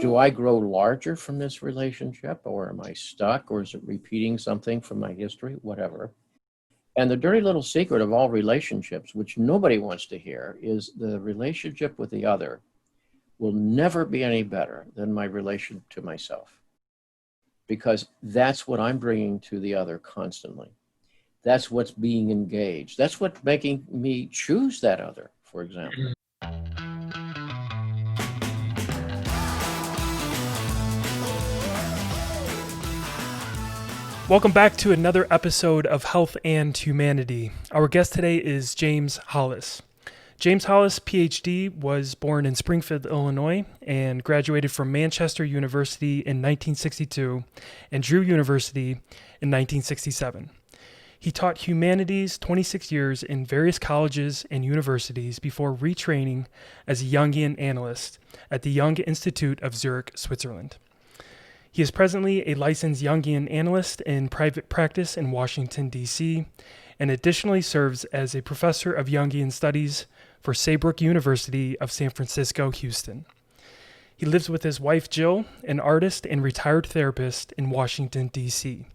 Do I grow larger from this relationship, or am I stuck, or is it repeating something from my history? Whatever. And the dirty little secret of all relationships, which nobody wants to hear, is the relationship with the other will never be any better than my relation to myself, because that's what I'm bringing to the other constantly. That's what's being engaged. That's what's making me choose that other, for example. Welcome back to another episode of Health and Humanity. Our guest today is James Hollis. James Hollis, PhD, was born in Springfield, Illinois, and graduated from Manchester University in 1962 and Drew University in 1967. He taught humanities 26 years in various colleges and universities before retraining as a Jungian analyst at the Jung Institute of Zurich, Switzerland. He is presently a licensed Jungian analyst in private practice in Washington, D.C., and additionally serves as a professor of Jungian studies for Saybrook University of San Francisco, Houston. He lives with his wife, Jill, an artist and retired therapist in Washington, D.C.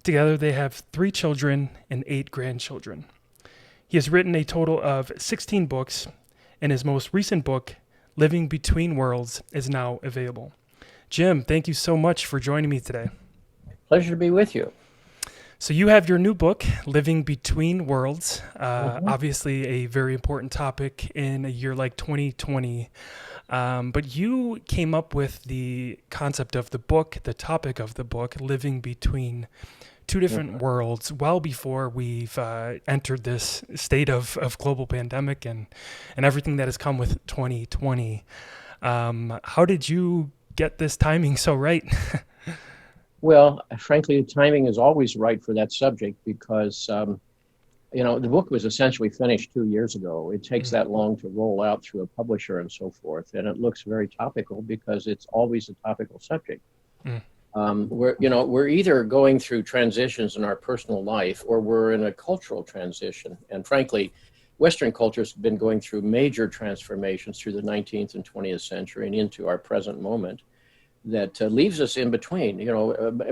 Together, they have 3 children and 8 grandchildren. He has written a total of 16 books, and his most recent book, Living Between Worlds, is now available. Jim, thank you so much for joining me today. Pleasure to be with you. So you have your new book, Living Between Worlds, obviously a very important topic in a year like 2020. But you came up with the concept of the book, the topic of the book, Living Between Two Different Worlds, well before we've entered this state of global pandemic and everything that has come with 2020. How did you get this timing so right? Well, frankly, the timing is always right for that subject because, the book was essentially finished 2 years ago. It takes that long to roll out through a publisher and so forth, and it looks very topical because it's always a topical subject. We're either going through transitions in our personal life or we're in a cultural transition. And frankly, Western culture's been going through major transformations through the 19th and 20th century and into our present moment that leaves us in between.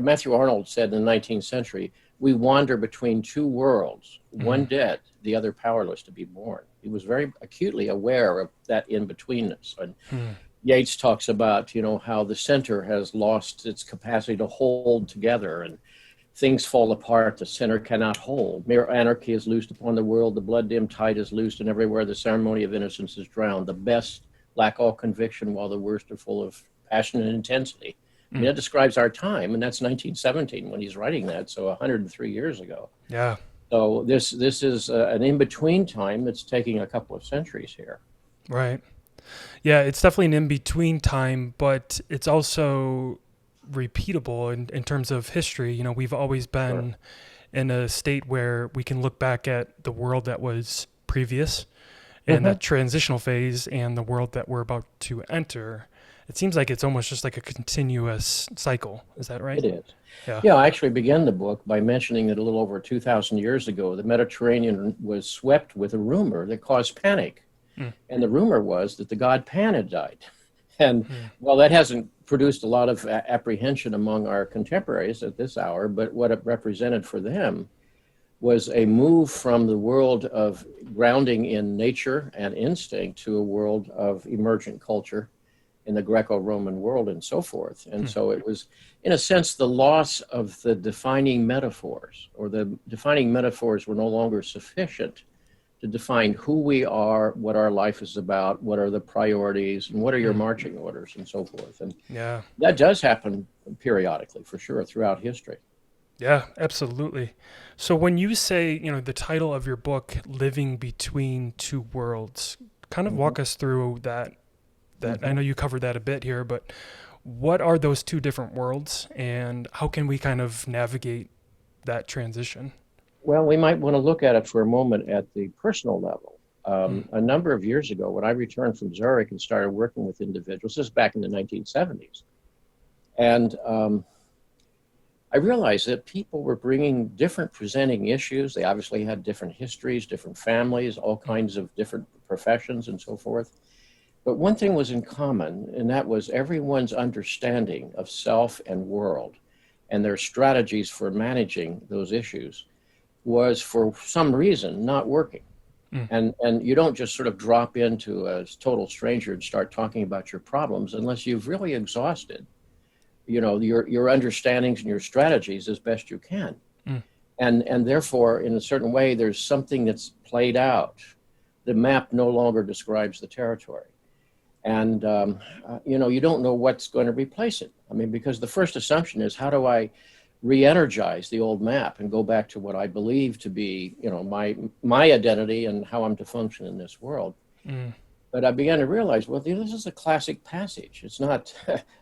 Matthew Arnold said in the 19th century, we wander between two worlds, one dead, the other powerless to be born. He was very acutely aware of that in-betweenness. And Yeats talks about, how the center has lost its capacity to hold together and things fall apart, the center cannot hold. Mere anarchy is loosed upon the world, the blood-dimmed tide is loosed, and everywhere the ceremony of innocence is drowned. The best lack all conviction, while the worst are full of passion and intensity. I mean, that describes our time, and that's 1917 when he's writing that, so 103 years ago. Yeah. So this is an in-between time that's taking a couple of centuries here. Right. Yeah, it's definitely an in-between time, but it's also repeatable in terms of history. We've always been in a state where we can look back at the world that was previous and that transitional phase and the world that we're about to enter. It seems like it's almost just like a continuous cycle. Is that right? It is. Yeah, I actually began the book by mentioning that a little over 2,000 years ago, the Mediterranean was swept with a rumor that caused panic. And the rumor was that the god Pan had died. And well, that hasn't produced a lot of apprehension among our contemporaries at this hour, but what it represented for them was a move from the world of grounding in nature and instinct to a world of emergent culture in the Greco-Roman world and so forth. And so it was, in a sense, the loss of the defining metaphors, or the defining metaphors were no longer sufficient to define who we are, what our life is about, what are the priorities, and what are your marching orders, and so forth. And that does happen periodically, for sure, throughout history. Yeah, absolutely. So when you say, the title of your book, Living Between Two Worlds, kind of walk us through that. I know you covered that a bit here, but what are those two different worlds, and how can we kind of navigate that transition? Well, we might want to look at it for a moment at the personal level. A number of years ago, when I returned from Zurich and started working with individuals, this is back in the 1970s, and I realized that people were bringing different presenting issues. They obviously had different histories, different families, all kinds of different professions and so forth. But one thing was in common, and that was everyone's understanding of self and world and their strategies for managing those issues was for some reason not working. And you don't just sort of drop into a total stranger and start talking about your problems unless you've really exhausted, your understandings and your strategies as best you can. And therefore, in a certain way, there's something that's played out. The map no longer describes the territory. And, you don't know what's going to replace it. I mean, because the first assumption is, how do I re-energize the old map and go back to what I believe to be, my identity and how I'm to function in this world. But I began to realize, well, this is a classic passage. It's not,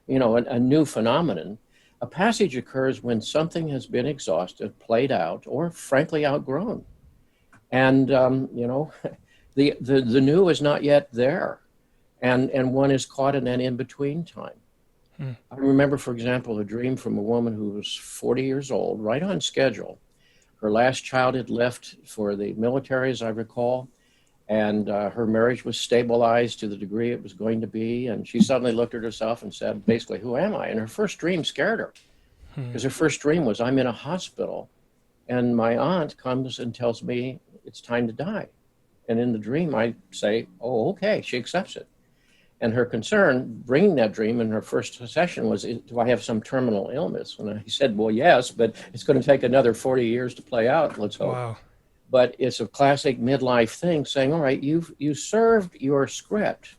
a new phenomenon. A passage occurs when something has been exhausted, played out, or frankly outgrown. And, the new is not yet there. And one is caught in that in-between time. I remember, for example, a dream from a woman who was 40 years old, right on schedule. Her last child had left for the military, as I recall, and her marriage was stabilized to the degree it was going to be. And she suddenly looked at herself and said, basically, who am I? And her first dream scared her, because her first dream was, I'm in a hospital, and my aunt comes and tells me it's time to die. And in the dream, I say, oh, okay, she accepts it. And her concern, bringing that dream in her first session, was, do I have some terminal illness? And I said, well, yes, but it's going to take another 40 years to play out, let's hope. Wow. But it's a classic midlife thing, saying, all right, you served your script.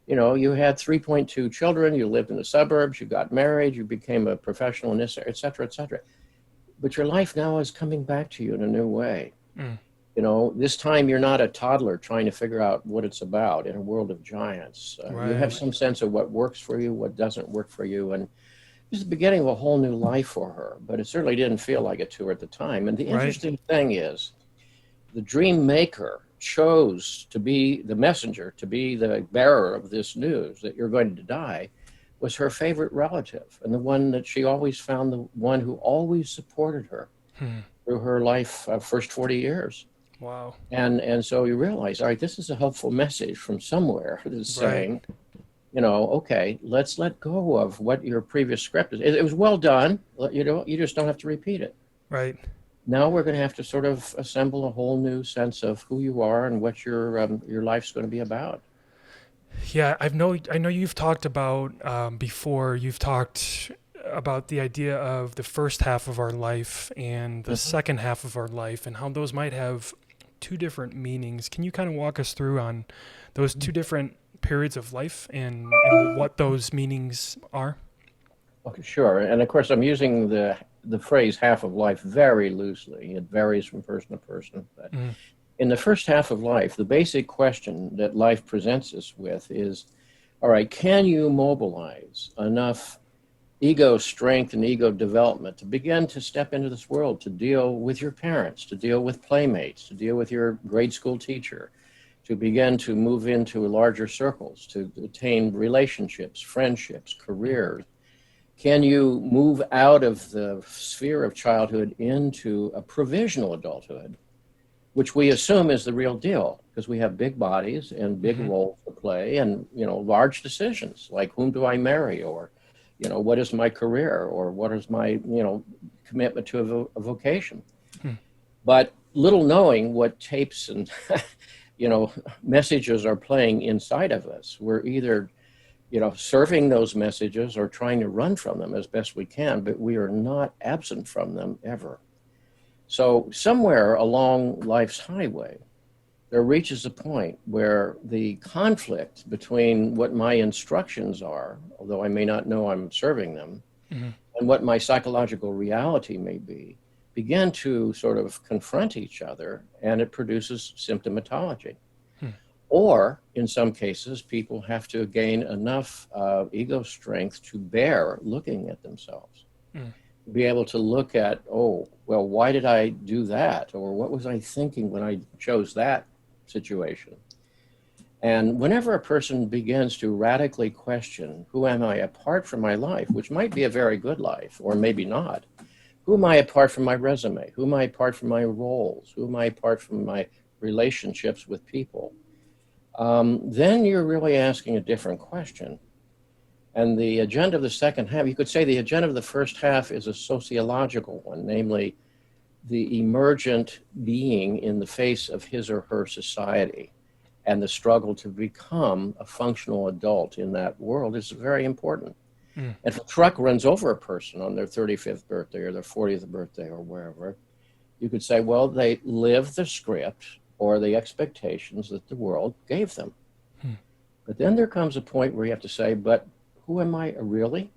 You had 3.2 children, you lived in the suburbs, you got married, you became a professional in this, et cetera, et cetera. But your life now is coming back to you in a new way. This time you're not a toddler trying to figure out what it's about in a world of giants. Right. You have some sense of what works for you, what doesn't work for you. And this is the beginning of a whole new life for her, but it certainly didn't feel like it to her at the time. And the interesting thing is, the dream maker chose to be the messenger, to be the bearer of this news that you're going to die, was her favorite relative, and the one that she always found, the one who always supported her through her life, first 40 years. Wow. And so you realize, all right, this is a helpful message from somewhere that's saying, okay, let's let go of what your previous script is. It was well done. You just don't have to repeat it. Right. Now we're going to have to sort of assemble a whole new sense of who you are and what your life's going to be about. Yeah, I know you've talked about before. You've talked about the idea of the first half of our life and the second half of our life, and how those might have two different meanings. Can you kind of walk us through on those two different periods of life and what those meanings are? Okay, sure. And of course, I'm using the phrase half of life very loosely. It varies from person to person. But in the first half of life, the basic question that life presents us with is, all right, can you mobilize enough ego strength and ego development to begin to step into this world, to deal with your parents, to deal with playmates, to deal with your grade school teacher, to begin to move into larger circles, to attain relationships, friendships, careers? Can you move out of the sphere of childhood into a provisional adulthood, which we assume is the real deal, because we have big bodies and big roles to play, and large decisions like, whom do I marry, or what is my career, or what is my commitment to a vocation. But little knowing what tapes and messages are playing inside of us. We're either serving those messages or trying to run from them as best we can, but we are not absent from them ever. So somewhere along life's highway, there reaches a point where the conflict between what my instructions are, although I may not know I'm serving them, and what my psychological reality may be, begin to sort of confront each other, and it produces symptomatology. Or, in some cases, people have to gain enough ego strength to bear looking at themselves. Be able to look at, oh, well, why did I do that? Or what was I thinking when I chose that situation? And whenever a person begins to radically question, who am I apart from my life, which might be a very good life, or maybe not, who am I apart from my resume? Who am I apart from my roles? Who am I apart from my relationships with people? then you're really asking a different question. And the agenda of the second half, you could say the agenda of the first half is a sociological one, namely the emergent being in the face of his or her society. And the struggle to become a functional adult in that world is very important. Mm. If a truck runs over a person on their 35th birthday or their 40th birthday or wherever, you could say, well, they live the script or the expectations that the world gave them. Hmm. But then there comes a point where you have to say, but who am I really,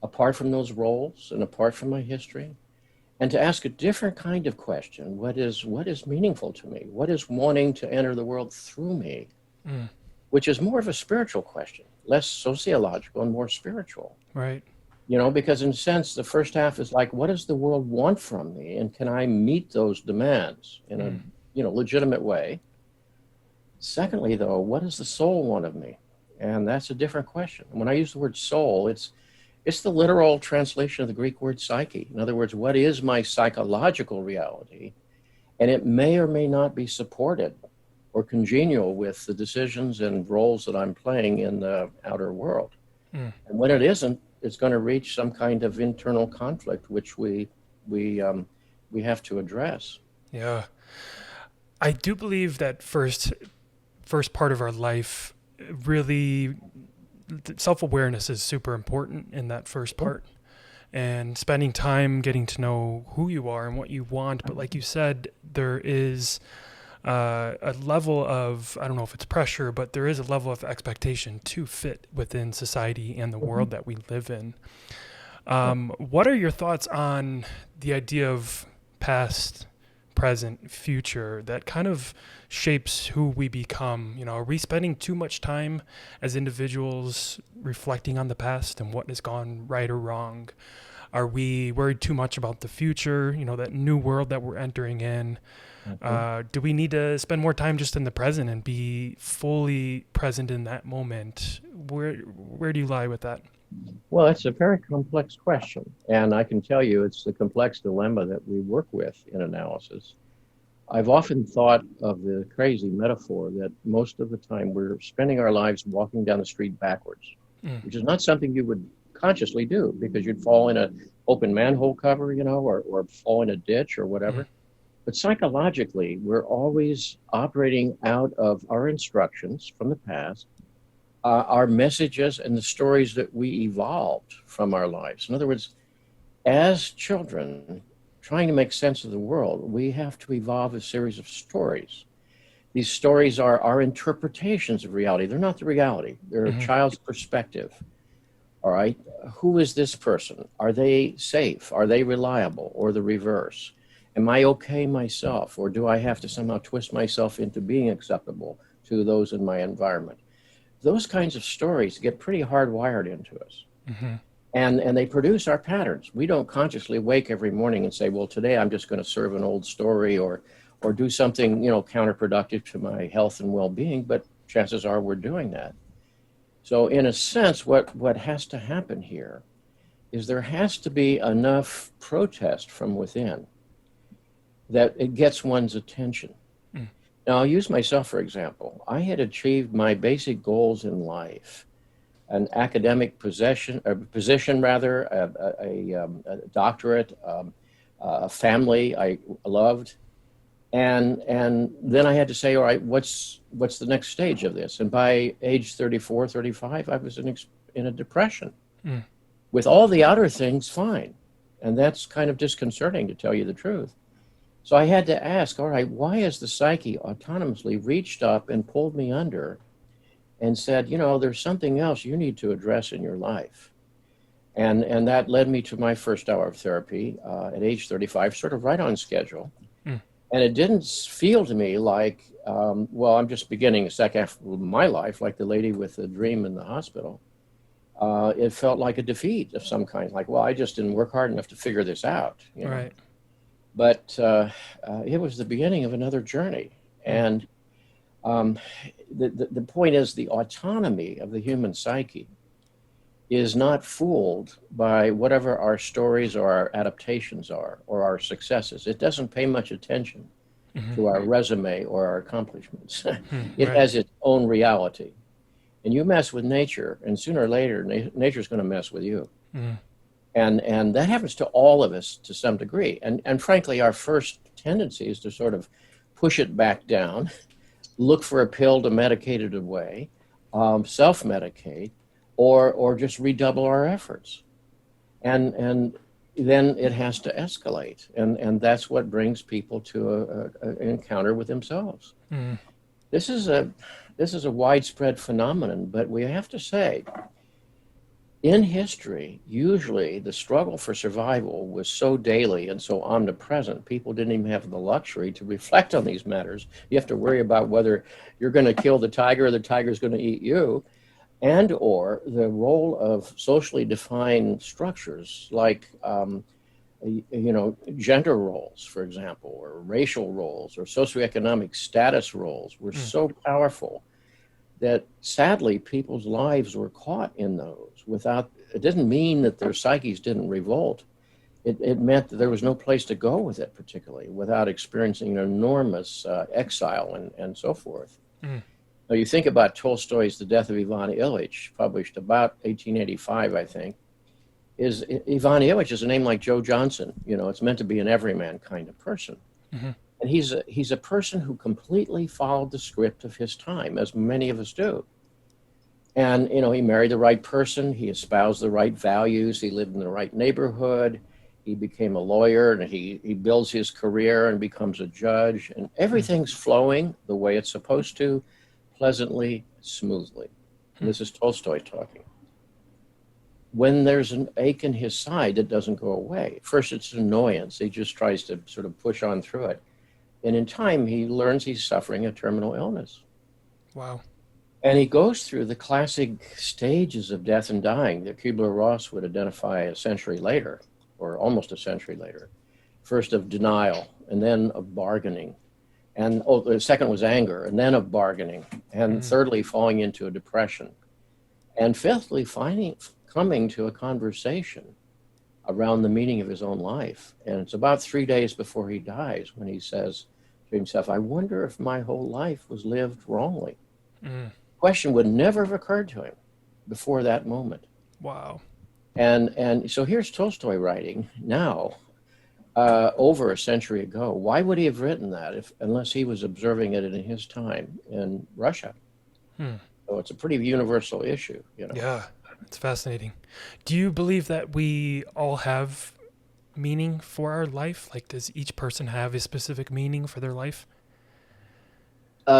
apart from those roles and apart from my history? And to ask a different kind of question, what is meaningful to me? What is wanting to enter the world through me? Mm. Which is more of a spiritual question, less sociological and more spiritual. Right. Because in a sense, the first half is like, what does the world want from me? And can I meet those demands in a, legitimate way? Secondly, though, what does the soul want of me? And that's a different question. When I use the word soul, it's the literal translation of the Greek word psyche. In other words, what is my psychological reality? And it may or may not be supported or congenial with the decisions and roles that I'm playing in the outer world. Mm. And when it isn't, it's going to reach some kind of internal conflict, which we have to address. Yeah. I do believe that first part of our life, really, self-awareness is super important in that first part, and spending time getting to know who you are and what you want. But like you said, there is a level of, I don't know if it's pressure, but there is a level of expectation to fit within society and the world that we live in. What are your thoughts on the idea of past, present, future that kind of shapes who we become? Are we spending too much time as individuals reflecting on the past and what has gone right or wrong? Are we worried too much about the future, that new world that we're entering in? Do we need to spend more time just in the present and be fully present in that moment? Where do you lie with that? Well, it's a very complex question. And I can tell you it's the complex dilemma that we work with in analysis. I've often thought of the crazy metaphor that most of the time we're spending our lives walking down the street backwards, which is not something you would consciously do because you'd fall in an open manhole cover, or fall in a ditch or whatever. But psychologically, we're always operating out of our instructions from the past, our messages and the stories that we evolved from our lives. In other words, as children trying to make sense of the world, we have to evolve a series of stories. These stories are our interpretations of reality. They're not the reality. They're a child's perspective. All right. Who is this person? Are they safe? Are they reliable? Or the reverse? Am I okay myself? Or do I have to somehow twist myself into being acceptable to those in my environment? Those kinds of stories get pretty hardwired into us. And they produce our patterns. We don't consciously wake every morning and say, well, today I'm just going to serve an old story or do something, counterproductive to my health and well-being, but chances are we're doing that. So in a sense, what has to happen here is there has to be enough protest from within that it gets one's attention. Now, I'll use myself, for example. I had achieved my basic goals in life, an academic position, a doctorate, a family I loved. And then I had to say, all right, what's the next stage of this? And by age 34, 35, I was in a depression with all the outer things fine. And that's kind of disconcerting, to tell you the truth. So I had to ask, all right, why has the psyche autonomously reached up and pulled me under and said, there's something else you need to address in your life? And that led me to my first hour of therapy at age 35, sort of right on schedule. And it didn't feel to me like, I'm just beginning a second half of my life, like the lady with the dream in the hospital. It felt like a defeat of some kind, like, I just didn't work hard enough to figure this out. Right. But it was the beginning of another journey. And the point is the autonomy of the human psyche is not fooled by whatever our stories or our adaptations are or our successes. It doesn't pay much attention to our resume or our accomplishments. It Right. has its own reality. And you mess with nature, and sooner or later, nature's going to mess with you. Mm. And that happens to all of us to some degree. And frankly, our first tendency is to sort of push it back down, look for a pill to medicate it away, self-medicate, or just redouble our efforts. And then it has to escalate. And that's what brings people to an encounter with themselves. Mm. This is a widespread phenomenon, but we have to say, in history, usually the struggle for survival was so daily and so omnipresent, people didn't even have the luxury to reflect on these matters. You have to worry about whether you're going to kill the tiger or the tiger's going to eat you, and or the role of socially defined structures like gender roles, for example, or racial roles, or socioeconomic status roles were so powerful that sadly people's lives were caught in those without. It didn't mean that their psyches didn't revolt. It meant that there was no place to go with it, particularly without experiencing an enormous exile and so forth. Now you think about Tolstoy's The Death of Ivan Ilyich, published about 1885, I think. Ivan Ilyich is a name like Joe Johnson. It's meant to be an everyman kind of person. And he's a person who completely followed the script of his time, as many of us do. And, he married the right person. He espoused the right values. He lived in the right neighborhood. He became a lawyer, and he builds his career and becomes a judge. And everything's flowing the way it's supposed to, pleasantly, smoothly. And this is Tolstoy talking. When there's an ache in his side that doesn't go away, first it's an annoyance. He just tries to sort of push on through it. And in time, he learns he's suffering a terminal illness. Wow. And he goes through the classic stages of death and dying that Kubler-Ross would identify a century later, or almost a century later. First of denial, and then of bargaining. And the second was anger, and then of bargaining. And thirdly, falling into a depression. And fifthly, coming to a conversation around the meaning of his own life. And it's about 3 days before he dies when he says to himself, I wonder if my whole life was lived wrongly. The question would never have occurred to him before that moment. Wow. And so here's Tolstoy writing now, over a century ago. Why would he have written that unless he was observing it in his time in Russia? So it's a pretty universal issue. Yeah. It's fascinating. Do you believe that we all have meaning for our life? Like, does each person have a specific meaning for their life?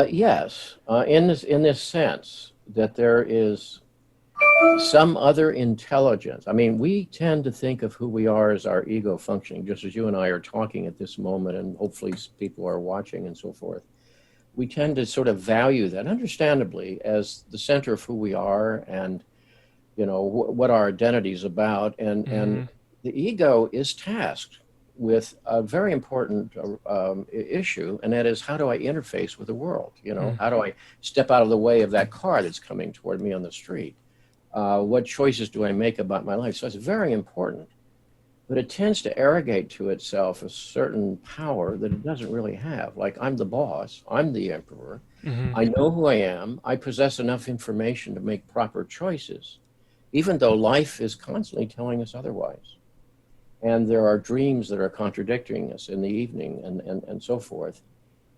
Yes, in this sense that there is some other intelligence. I mean, we tend to think of who we are as our ego functioning, just as you and I are talking at this moment, and hopefully people are watching and so forth. We tend to sort of value that, understandably, as the center of who we are and what our identity is about, and the ego is tasked with a very important issue, and that is, how do I interface with the world? How do I step out of the way of that car that's coming toward me on the street? What choices do I make about my life? So it's very important, but it tends to arrogate to itself a certain power that it doesn't really have. Like, I'm the boss, I'm the emperor, I know who I am, I possess enough information to make proper choices, even though life is constantly telling us otherwise. And there are dreams that are contradicting us in the evening and so forth.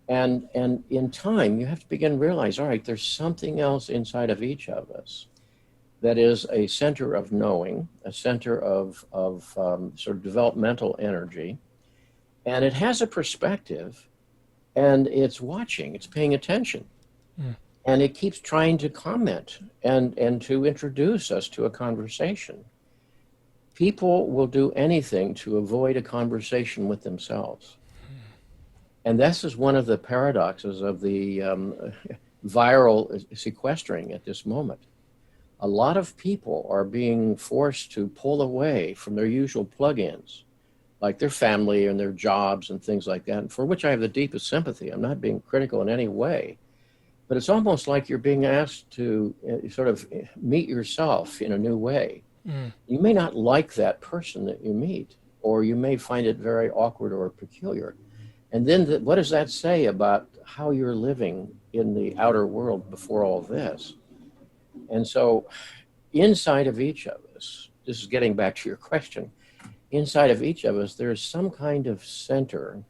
And in time, you have to begin to realize, all right, there's something else inside of each of us that is a center of knowing, a center of sort of developmental energy. And it has a perspective, and it's watching, it's paying attention. And it keeps trying to comment and to introduce us to a conversation. People will do anything to avoid a conversation with themselves. And this is one of the paradoxes of the viral sequestering at this moment. A lot of people are being forced to pull away from their usual plug-ins, like their family and their jobs and things like that, for which I have the deepest sympathy. I'm not being critical in any way. But it's almost like you're being asked to sort of meet yourself in a new way. You may not like that person that you meet, or you may find it very awkward or peculiar. And then what does that say about how you're living in the outer world before all this? And so inside of each of us, this is getting back to your question, inside of each of us, there's some kind of center.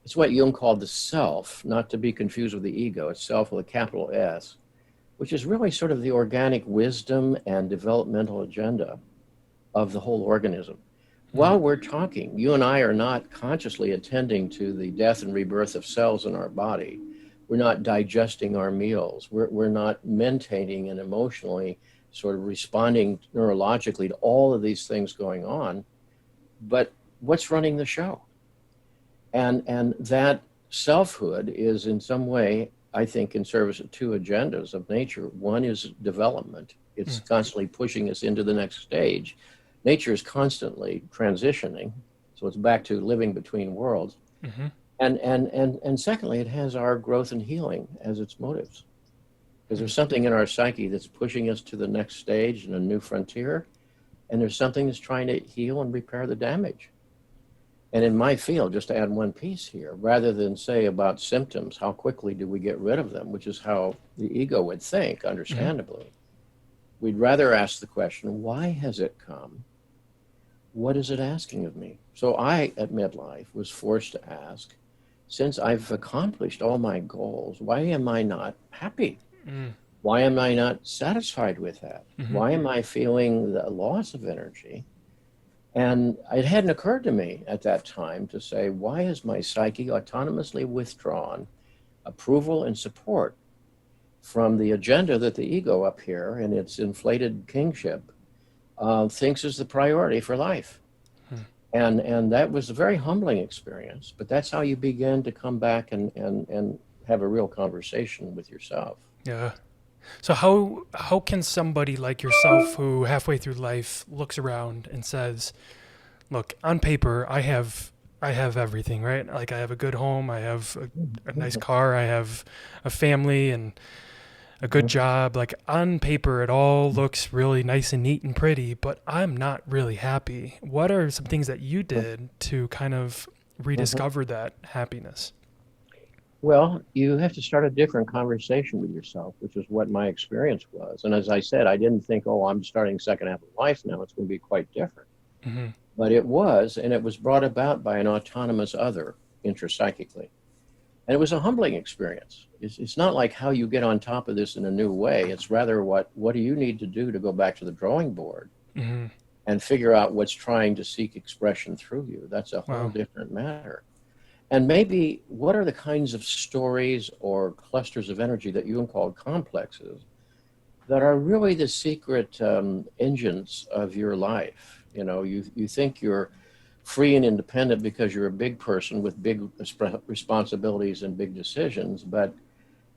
It's what Jung called the self, not to be confused with the ego. It's self with a capital S, which is really sort of the organic wisdom and developmental agenda of the whole organism. While we're talking, you and I are not consciously attending to the death and rebirth of cells in our body. We're not digesting our meals. We're not maintaining and emotionally sort of responding neurologically to all of these things going on. But what's running the show? And that selfhood is in some way, I think, in service of two agendas of nature. One is development. It's constantly pushing us into the next stage. Nature is constantly transitioning, so it's back to living between worlds. Mm-hmm. And secondly, it has our growth and healing as its motives. Because there's something in our psyche that's pushing us to the next stage and a new frontier, and there's something that's trying to heal and repair the damage. And in my field, just to add one piece here, rather than say about symptoms, how quickly do we get rid of them, which is how the ego would think, understandably, we'd rather ask the question, why has it come? What is it asking of me? So I, at midlife, was forced to ask, since I've accomplished all my goals, why am I not happy? Why am I not satisfied with that? Why am I feeling the loss of energy? And it hadn't occurred to me at that time to say, why is my psyche autonomously withdrawn approval and support from the agenda that the ego up here in its inflated kingship thinks is the priority for life? And that was a very humbling experience, but that's how you begin to come back and have a real conversation with yourself. Yeah. So how can somebody like yourself, who halfway through life looks around and says, look, on paper, I have everything, right? Like, I have a good home, I have a nice car, I have a family and a good job. Like, on paper, it all looks really nice and neat and pretty, but I'm not really happy. What are some things that you did to kind of rediscover that happiness? Well, you have to start a different conversation with yourself, which is what my experience was. And as I said, I didn't think, oh, I'm starting second half of life now, it's going to be quite different. But it was, and it was brought about by an autonomous other intrapsychically. And it was a humbling experience. It's not like how you get on top of this in a new way. It's rather what do you need to do to go back to the drawing board and figure out what's trying to seek expression through you. That's a whole different matter. And maybe what are the kinds of stories or clusters of energy that you call complexes that are really the secret engines of your life? You know, you think you're free and independent because you're a big person with big responsibilities and big decisions, but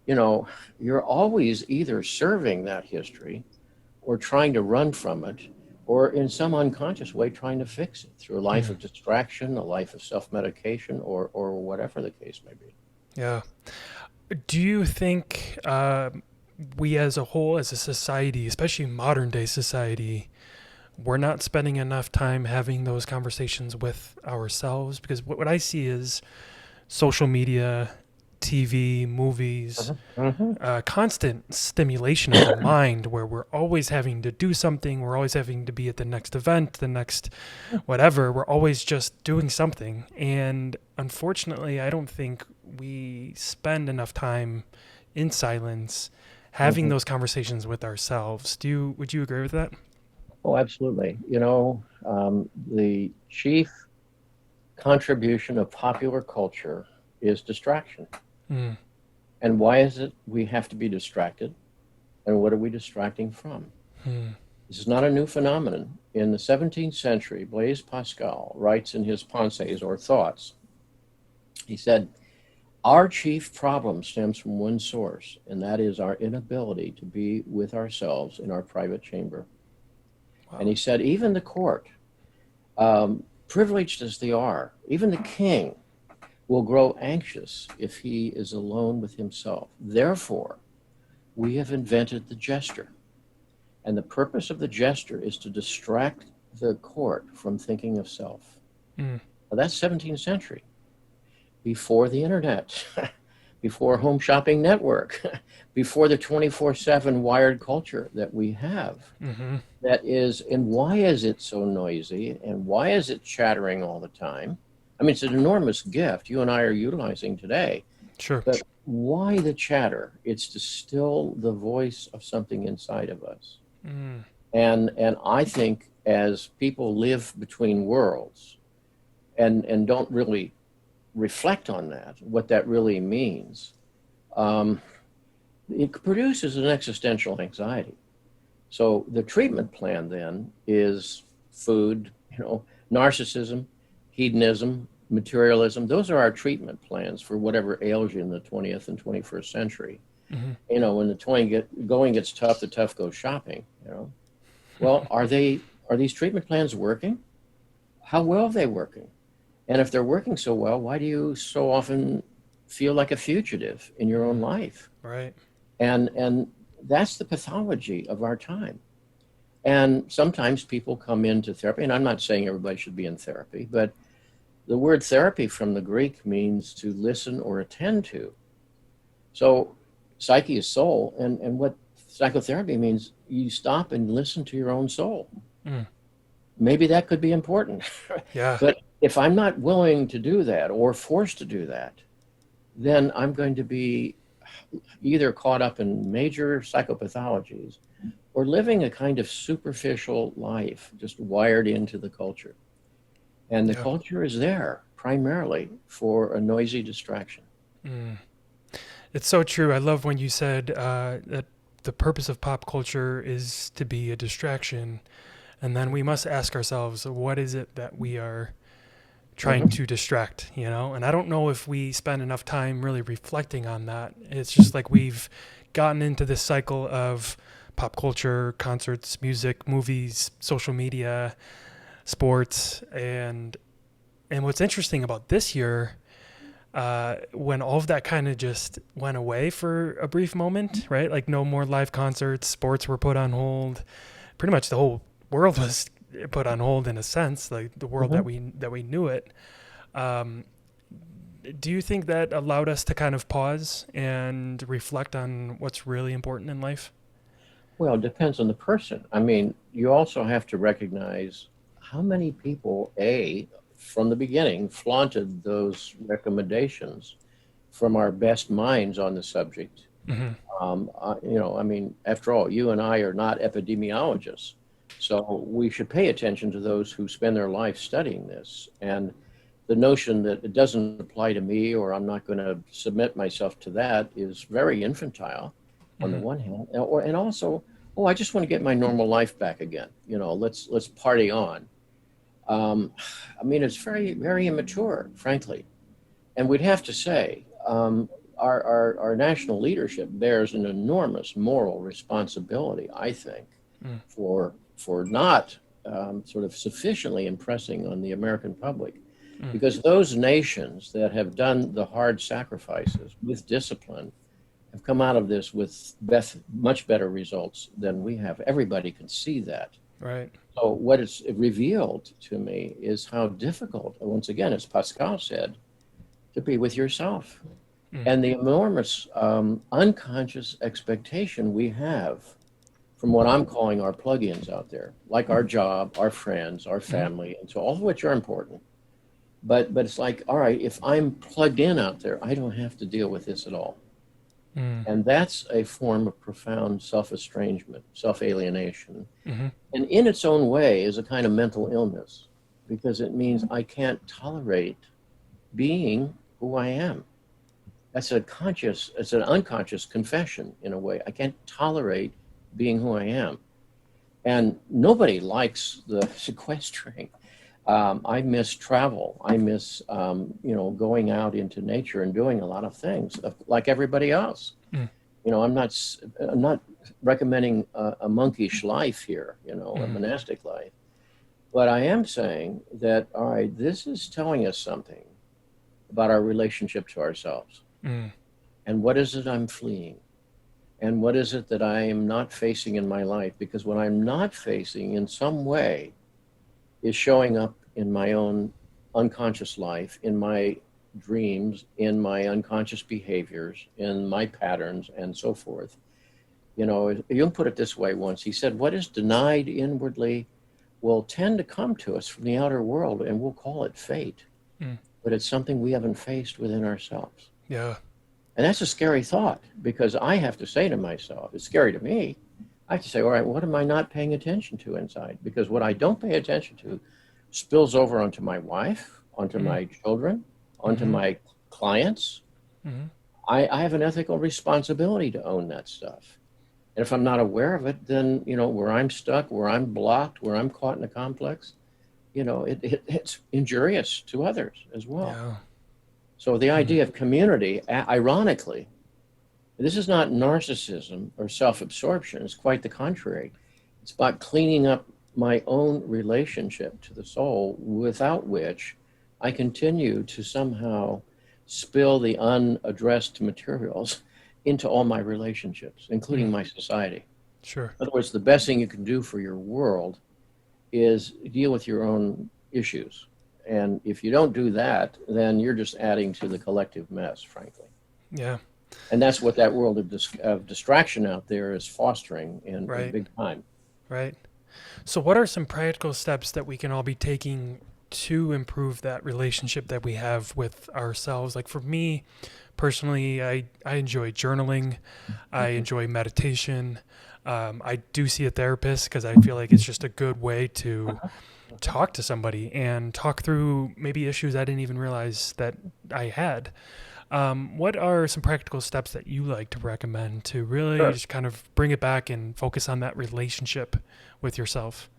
you know, you're always either serving that history or trying to run from it, or in some unconscious way trying to fix it through a life of distraction, a life of self-medication, or whatever the case may be. Yeah. Do you think we as a whole, as a society, especially modern day society, we're not spending enough time having those conversations with ourselves? Because what I see is social media, TV, movies, constant stimulation of the mind, where we're always having to do something. We're always having to be at the next event, the next whatever. We're always just doing something. And unfortunately, I don't think we spend enough time in silence having those conversations with ourselves. Would you agree with that? Oh, absolutely. You know, the chief contribution of popular culture is distraction. And why is it we have to be distracted? And what are we distracting from? This is not a new phenomenon. In the 17th century, Blaise Pascal writes in his Pensées, or Thoughts, he said, our chief problem stems from one source, and that is our inability to be with ourselves in our private chamber. Wow. And he said, even the court, privileged as they are, even the king, will grow anxious if he is alone with himself. Therefore, we have invented the jester. And the purpose of the jester is to distract the court from thinking of self. Now, that's 17th century. before the internet, before home shopping network, before the 24/7 wired culture that we have. Mm-hmm. That is, and why is it so noisy? And why is it chattering all the time? I mean, it's an enormous gift you and I are utilizing today. Sure. But why the chatter? It's to still the voice of something inside of us. Mm. And I think as people live between worlds and don't really reflect on that, what that really means, it produces an existential anxiety. So the treatment plan then is food, narcissism, hedonism, materialism. Those are our treatment plans for whatever ails you in the 20th and 21st century. Mm-hmm. When the going gets tough, the tough go shopping. Well, are these treatment plans working? How well are they working? And if they're working so well, why do you so often feel like a fugitive in your own life? Right. And that's the pathology of our time. And sometimes people come into therapy, and I'm not saying everybody should be in therapy, but the word therapy from the Greek means to listen or attend to. So psyche is soul, and what psychotherapy means, you stop and listen to your own soul. Mm. Maybe that could be important. Yeah. But if I'm not willing to do that or forced to do that, then I'm going to be either caught up in major psychopathologies or living a kind of superficial life, just wired into the culture. And the culture is there primarily for a noisy distraction. Mm. It's so true. I love when you said that the purpose of pop culture is to be a distraction. And then we must ask ourselves, what is it that we are trying to distract, And I don't know if we spend enough time really reflecting on that. It's just like we've gotten into this cycle of pop culture, concerts, music, movies, social media, sports. And what's interesting about this year, when all of that kind of just went away for a brief moment, right? Like no more live concerts, sports were put on hold. Pretty much the whole world was put on hold in a sense, like the world that we knew it. Do you think that allowed us to kind of pause and reflect on what's really important in life? Well, it depends on the person. I mean, you also have to recognize how many people, from the beginning, flaunted those recommendations from our best minds on the subject. I mean, after all, you and I are not epidemiologists. So we should pay attention to those who spend their life studying this. And the notion that it doesn't apply to me or I'm not going to submit myself to that is very infantile on the one hand. And also, I just want to get my normal life back again. Let's party on. I mean, it's very, very immature, frankly. And we'd have to say our national leadership bears an enormous moral responsibility, I think, for not sort of sufficiently impressing on the American public. Because those nations that have done the hard sacrifices with discipline have come out of this with much better results than we have. Everybody can see that. Right. So what it's revealed to me is how difficult, once again, as Pascal said, to be with yourself. And the enormous unconscious expectation we have from what I'm calling our plug-ins out there, like our job, our friends, our family, and so all of which are important. But it's like, all right, if I'm plugged in out there, I don't have to deal with this at all. And that's a form of profound self-estrangement, self-alienation. And in its own way is a kind of mental illness, because it means I can't tolerate being who I am. It's an unconscious confession in a way. I can't tolerate being who I am. And nobody likes the sequestering. I miss travel. I miss, going out into nature and doing a lot of things like everybody else. I'm not recommending a monkish life here, a monastic life. But I am saying that, all right, this is telling us something about our relationship to ourselves. And what is it I'm fleeing? And what is it that I am not facing in my life? Because what I'm not facing in some way is showing up in my own unconscious life, in my dreams, in my unconscious behaviors, in my patterns, and so forth. You know, Jung put it this way once. He said, what is denied inwardly will tend to come to us from the outer world, and we'll call it fate. Mm. But it's something we haven't faced within ourselves. Yeah. And that's a scary thought, because I have to say to myself, it's scary to me. I have to say, all right, what am I not paying attention to inside? Because what I don't pay attention to spills over onto my wife, onto my children, onto my clients. I have an ethical responsibility to own that stuff. And if I'm not aware of it, then, you know, where I'm stuck, where I'm blocked, where I'm caught in a complex, you know, it's injurious to others as well. Yeah. So the idea of community, ironically, this is not narcissism or self-absorption. It's quite the contrary. It's about cleaning up my own relationship to the soul, without which I continue to somehow spill the unaddressed materials into all my relationships, including my society. Sure. In other words, the best thing you can do for your world is deal with your own issues. And if you don't do that, then you're just adding to the collective mess, frankly. Yeah. And that's what that world of distraction out there is fostering in big time. Right. So what are some practical steps that we can all be taking to improve that relationship that we have with ourselves? Like for me personally, I enjoy journaling. I enjoy meditation. I do see a therapist because I feel like it's just a good way to talk to somebody and talk through maybe issues I didn't even realize that I had. What are some practical steps that you like to recommend to really just kind of bring it back and focus on that relationship with yourself?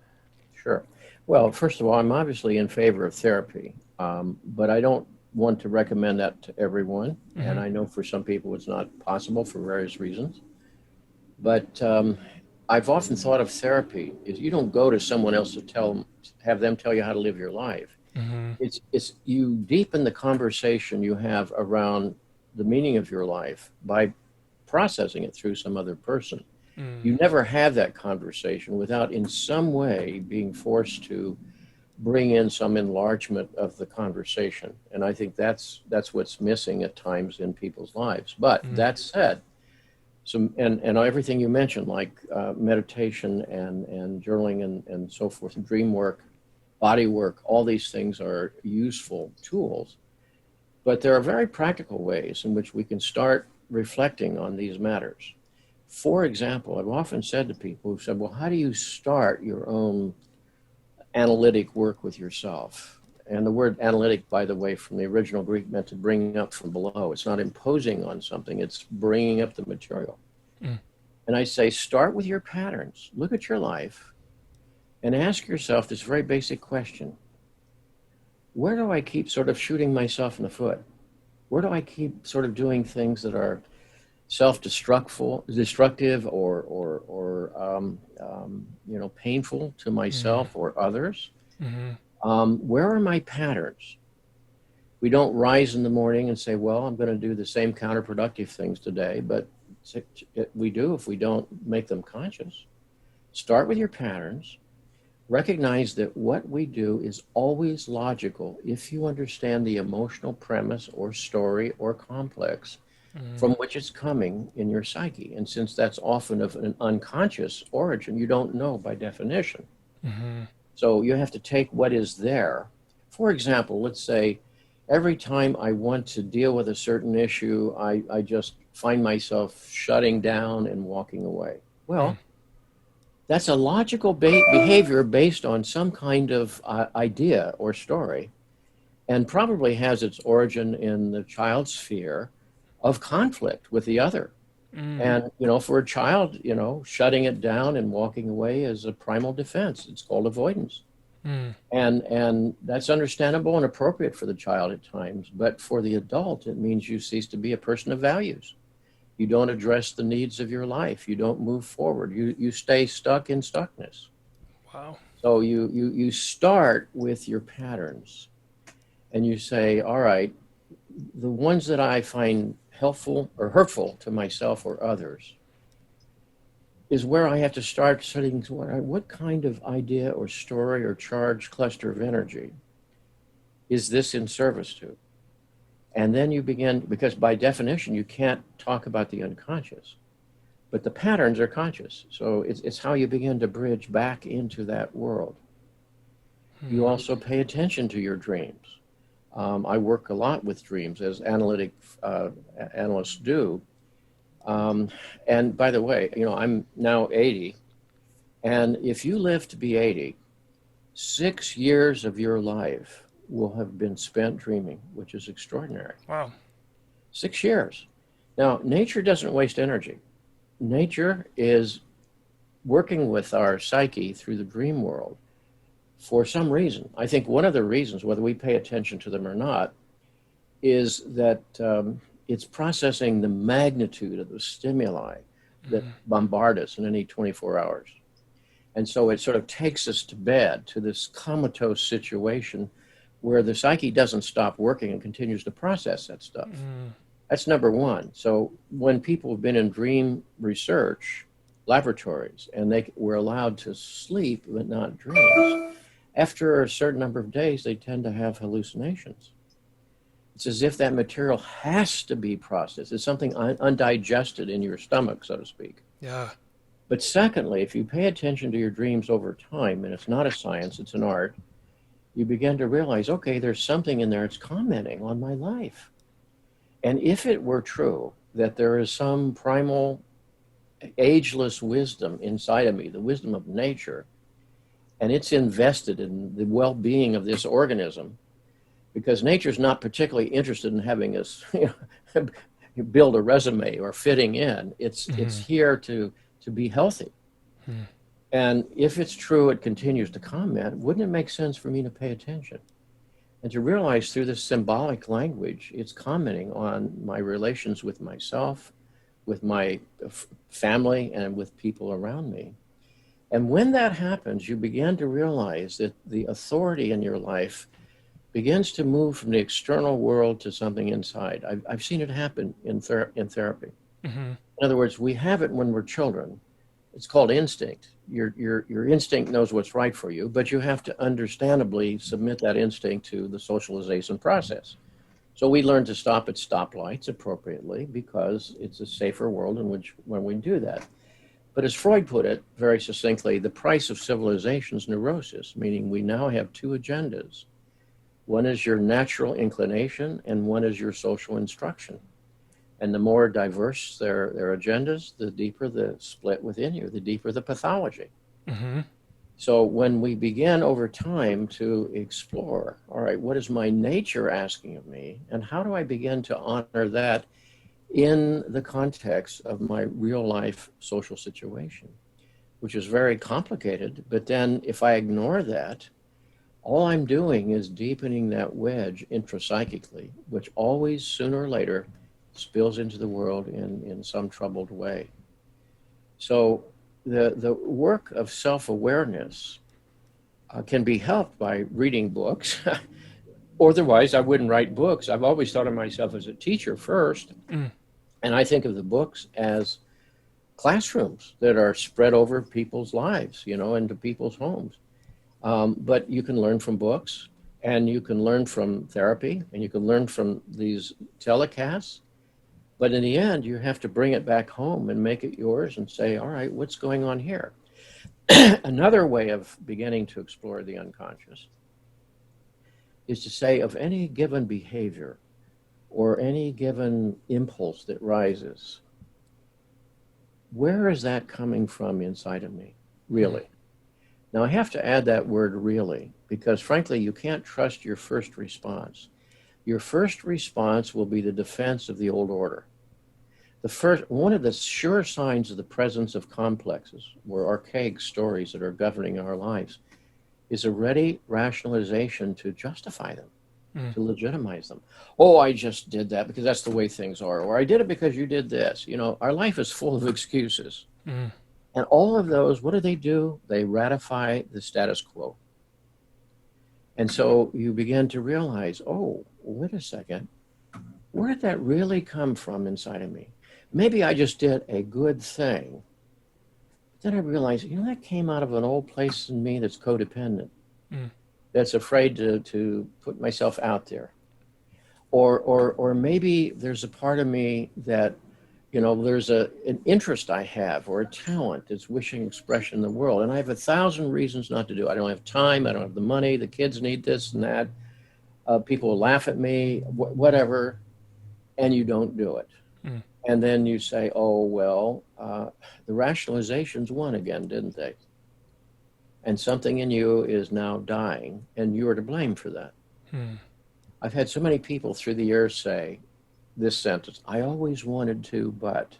Sure. Well, first of all, I'm obviously in favor of therapy, but I don't want to recommend that to everyone. And I know for some people it's not possible for various reasons. But I've often thought of therapy is you don't go to someone else to have them tell you how to live your life. It's you deepen the conversation you have around the meaning of your life by processing it through some other person. You never have that conversation without in some way being forced to bring in some enlargement of the conversation. And I think that's what's missing at times in people's lives. But that said, and everything you mentioned, like meditation and journaling and so forth, and dream work, body work, all these things are useful tools. But there are very practical ways in which we can start reflecting on these matters. For example, I've often said to people who've said, well, how do you start your own analytic work with yourself? And the word analytic, by the way, from the original Greek meant to bring up from below. It's not imposing on something, it's bringing up the material. And I say, start with your patterns. Look at your life and ask yourself this very basic question. Where do I keep sort of shooting myself in the foot? Where do I keep sort of doing things that are self-destructive or painful to myself or others? Where are my patterns? We don't rise in the morning and say, well, I'm going to do the same counterproductive things today, but we do if we don't make them conscious. Start with your patterns. Recognize that what we do is always logical if you understand the emotional premise or story or complex from which it's coming in your psyche. And since that's often of an unconscious origin, you don't know by definition. So you have to take what is there. For example, let's say every time I want to deal with a certain issue, I just find myself shutting down and walking away. Well, that's a logical behavior based on some kind of idea or story, and probably has its origin in the child's sphere of conflict with the other. And, for a child, shutting it down and walking away is a primal defense. It's called avoidance. And that's understandable and appropriate for the child at times. But for the adult, it means you cease to be a person of values. You don't address the needs of your life. You don't move forward. You stay stuck in stuckness. Wow. So you start with your patterns and you say, all right, the ones that I find helpful or hurtful to myself or others is where I have to start studying what kind of idea or story or charged cluster of energy is this in service to? And then you begin, because by definition, you can't talk about the unconscious, but the patterns are conscious. So it's how you begin to bridge back into that world. You also pay attention to your dreams. I work a lot with dreams, as analysts do. And by the way, I'm now 80, and if you live to be 80, 6 years of your life will have been spent dreaming, which is extraordinary. Wow. 6 years. Now, nature doesn't waste energy. Nature is working with our psyche through the dream world for some reason. I think one of the reasons, whether we pay attention to them or not, is that it's processing the magnitude of the stimuli that bombard us in any 24 hours. And so it sort of takes us to bed, to this comatose situation where the psyche doesn't stop working and continues to process that stuff. That's number one. So when people have been in dream research laboratories and they were allowed to sleep but not dreams, after a certain number of days, they tend to have hallucinations. It's as if that material has to be processed. It's something undigested in your stomach, so to speak. Yeah. But secondly, if you pay attention to your dreams over time, and it's not a science, it's an art, you begin to realize, okay, there's something in there that's commenting on my life. And if it were true that there is some primal, ageless wisdom inside of me, the wisdom of nature, and it's invested in the well-being of this organism, because nature's not particularly interested in having us build a resume or fitting in. It's here to be healthy. And if it's true, it continues to comment, wouldn't it make sense for me to pay attention and to realize through this symbolic language, it's commenting on my relations with myself, with my family, and with people around me. And when that happens, you begin to realize that the authority in your life begins to move from the external world to something inside. I've seen it happen in therapy. In other words, we have it when we're children. It's called instinct. Your instinct knows what's right for you, but you have to understandably submit that instinct to the socialization process. So we learn to stop at stoplights appropriately because it's a safer world in which when we do that. But as Freud put it very succinctly, the price of civilization is neurosis, meaning we now have two agendas. One is your natural inclination and one is your social instruction. And the more diverse their agendas, the deeper the split within you, the deeper the pathology. So when we begin over time to explore, all right, what is my nature asking of me? And how do I begin to honor that in the context of my real life social situation, which is very complicated. But then if I ignore that, all I'm doing is deepening that wedge intrapsychically, which always sooner or later spills into the world in some troubled way. So the work of self-awareness can be helped by reading books. Otherwise, I wouldn't write books. I've always thought of myself as a teacher first. And I think of the books as classrooms that are spread over people's lives, into people's homes. But you can learn from books, and you can learn from therapy, and you can learn from these telecasts. But in the end, you have to bring it back home and make it yours and say, all right, what's going on here? Another way of beginning to explore the unconscious is to say of any given behavior or any given impulse that rises, where is that coming from inside of me, really? Now, I have to add that word really, because frankly, you can't trust your first response. Your first response will be the defense of the old order. One of the sure signs of the presence of complexes, or archaic stories that are governing our lives, is a ready rationalization to justify them, to legitimize them. Oh, I just did that because that's the way things are, or I did it because you did this. Our life is full of excuses. And all of those, what do? They ratify the status quo. And so you begin to realize, oh, wait a second, where did that really come from inside of me? Maybe I just did a good thing. Then I realized, that came out of an old place in me that's codependent, that's afraid to put myself out there. or maybe there's a part of me that, there's an interest I have or a talent that's wishing expression in the world, and I have 1,000 reasons not to do it. I don't have time, I don't have the money, the kids need this and that, people will laugh at me, whatever, and you don't do it. Mm. And then you say, oh, well, the rationalizations won again, didn't they? And something in you is now dying, and you are to blame for that. Mm. I've had so many people through the years say this sentence, I always wanted to, but.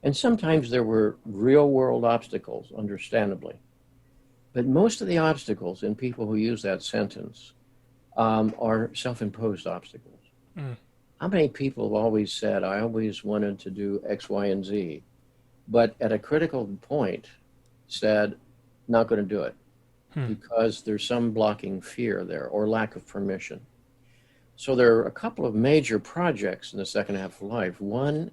And sometimes there were real world obstacles, understandably. But most of the obstacles in people who use that sentence are self-imposed obstacles. Mm. How many people have always said, I always wanted to do X, Y, and Z, but at a critical point said, not going to do it because there's some blocking fear there or lack of permission. So there are a couple of major projects in the second half of life. One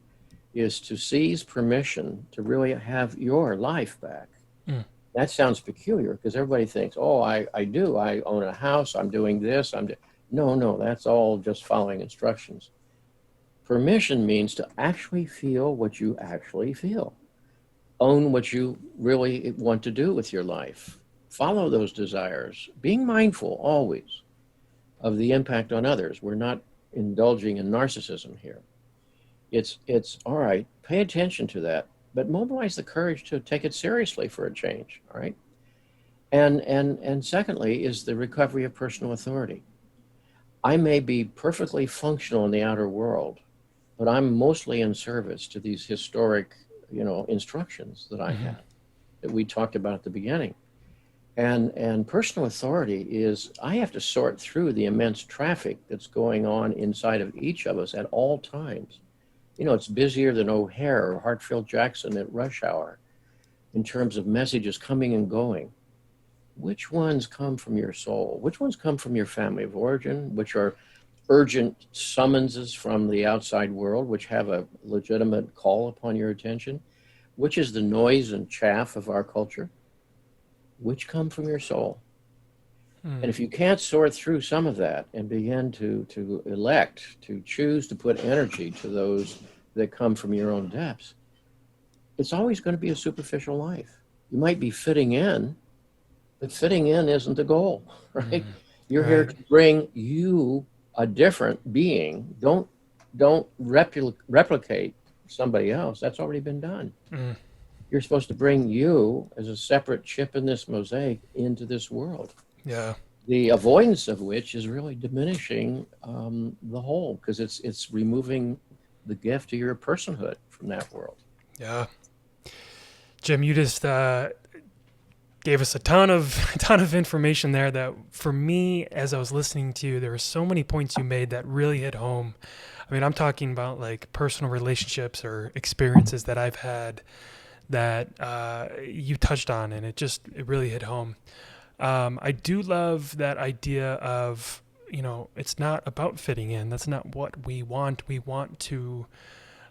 is to seize permission to really have your life back. Mm. That sounds peculiar because everybody thinks, oh, I do. I own a house. I'm doing this. No, that's all just following instructions. Permission means to actually feel what you actually feel. Own what you really want to do with your life. Follow those desires. Being mindful always of the impact on others. We're not indulging in narcissism here. It's all right, pay attention to that, but mobilize the courage to take it seriously for a change, all right? And secondly is the recovery of personal authority. I may be perfectly functional in the outer world, but I'm mostly in service to these historic, instructions that I have, that we talked about at the beginning. And personal authority is, I have to sort through the immense traffic that's going on inside of each of us at all times. It's busier than O'Hare or Hartfield-Jackson at rush hour in terms of messages coming and going. Which ones come from your soul? Which ones come from your family of origin, which are urgent summonses from the outside world, which have a legitimate call upon your attention? Which is the noise and chaff of our culture? Which come from your soul? And if you can't sort through some of that and begin to elect, to choose to put energy to those that come from your own depths, it's always going to be a superficial life. You might be fitting in, but fitting in isn't the goal, right? You're here to bring you a different being. Don't replicate somebody else. That's already been done. You're supposed to bring you as a separate chip in this mosaic into this world. Yeah. The avoidance of which is really diminishing the whole, because it's removing the gift of your personhood from that world. Yeah. Jim, you just gave us a ton of information there that, for me, as I was listening to you, there were so many points you made that really hit home. I mean, I'm talking about like personal relationships or experiences that I've had that you touched on, and it really hit home. I do love that idea of, it's not about fitting in. That's not what we want. We want to